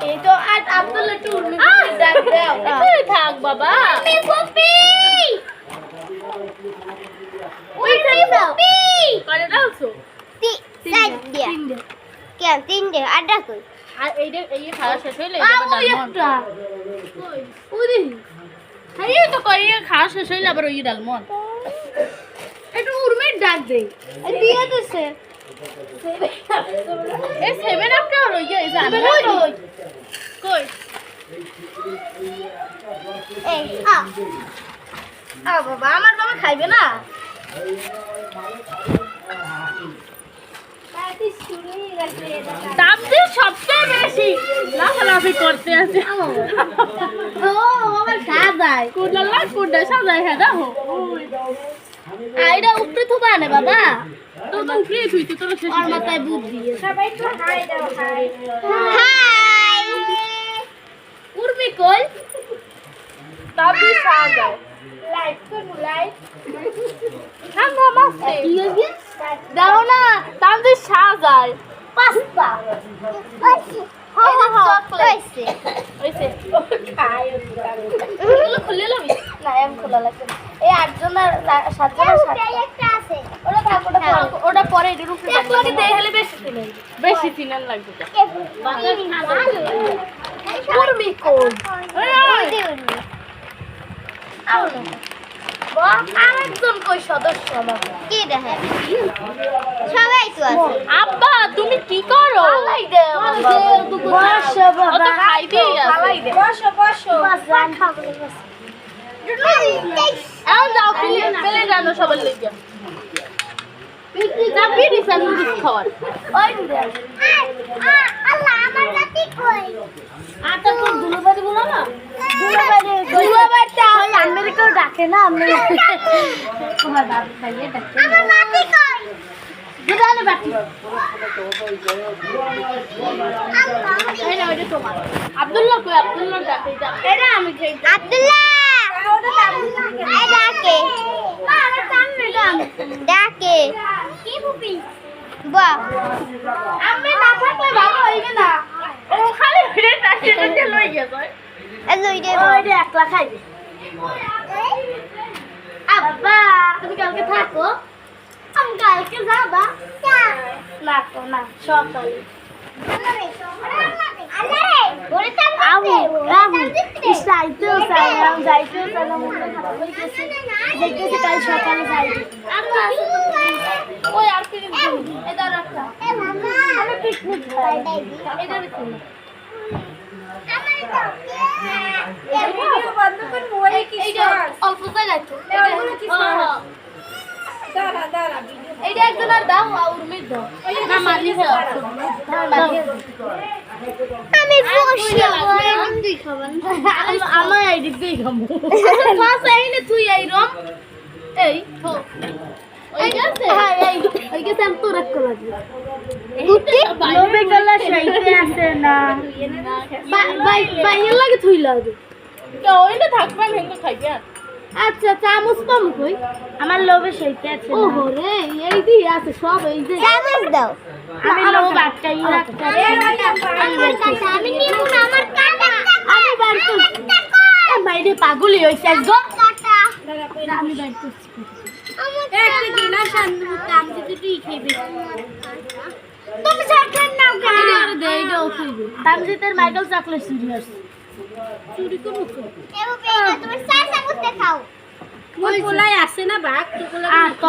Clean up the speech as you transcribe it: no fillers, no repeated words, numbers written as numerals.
এই তো আর আব্দুল্লাহ একটু উর্মি ডাক দাও তুই থাক বাবা আমি পপি ওই পপি করে দাওছো তিনটে আড্ডা কই আর এই খাওয়া শেষ হইলে একটা ওই এই তো কই খাওয়া শেষ হইলে আবার ওই ডালমন একটু উর্মির ডাক দেই দিয়ে দিছে এই সেভেন আপটা রই গেছে আমি কই এই বাবা আমার বাবা খাইবে না দাম দিয়ে সবচেয়ে বেশি লাফালাফি করতে আছে ও আমার সাজায় কোনটা সাজায় হ্যাঁ দেখো আইডা উপরে তো বানে বাবা তো উপরে তুই তো তোর শেষ মাথায় বুদ্ধি সবাই তো হাই দাও হাই হাই উর্মি কই তাবি সাজায় লাইক করু লাইক হ্যাঁ মামা কি হইছে দাও না তাবি সাজায় পাস্তা ওইছে খাই ওগুলো খুলে লবি না এম খোলা লাগবে এই 8 জন আর 7 জন একটা আছে ওটা পরে এর উপরে একবারে দেখলে বেশি সিনান লাগবে উর্মি কোন ওই দে উর্মি আও না আরেকজন কই সদস্য আমাকে কি দেখে সবাই তো আছে আব্বা তুমি কি করো ফালাই দে বসো বাবা তো খাইবি ফালাই দে বসো বাস রান খাবো বাস আও যাও পেলে জানো সবার লাগা না বিড়ি স্যান্ডউইচ খাওয়ার ওই আল্লাহ আমার নাতি কই আটা তো দুলবাড়ি বলো না দুলবাড়িটা ওই আমেরিকাও ডাকে না আমেরিকা তোমার বাবা খাইয়ে ডাকে আমার নাতি কই দুলালে বাটি আল্লাহ এই না ওইটা তোমার আব্দুল্লাহ কই আব্দুল্লাহ ডাকে এটা আমি খাই আব্দুল্লাহ ওটা আব্দুল্লাহ এই ডাকে মা আমার সামনে ডাকে কি বুবি বাহ আমি না থাকলে ভালো হইবে না ও খালি ফিরে টাইটে লই গেছে এই লই দে ওইটা একলা খাইবে আব্বা তুমি কালকে থাকো আমি কালকে যাবা না তো না সকালে এইটা একজন আর দাও উর্মির দাও না মালি দাও আমি বসে তুই খাবেন আমার আইডি দেই খাবো পাঁচ আইনে তুই এই রম এই তো ওই গেছে হ্যাঁ এই গেছে আমি তো রাখ করা বুটি লোবে গলা শাইতে আছে না বাইরে লাগে তুই লাগে তো ওইটা থাকবে হেঙ্গো খাইবে আচ্ছা চামচ কম কই আমার লোভে সেইতে আছে ওহো রে এই দি আছে সব এই যে চামচ দাও আমি লোভ আটকাই রাখতে আমি নিমু না আমার কাটা আমি বার কর এ বাইরে পাগলি হইছে গো কাটা আমি বার করছি একটা দিনা শান্তি কাম দিতে তুই খাইবি তুমি চকলেট নাও কেন আরে দেই দাও খাইবি তামজিতের মাইকেল চকলেট চুরি হচ্ছে চুরি করব এ বাবা তুমি চার চামচ দেখাও ওই পোলাই আছে না বাঘ তো পোলা আর তো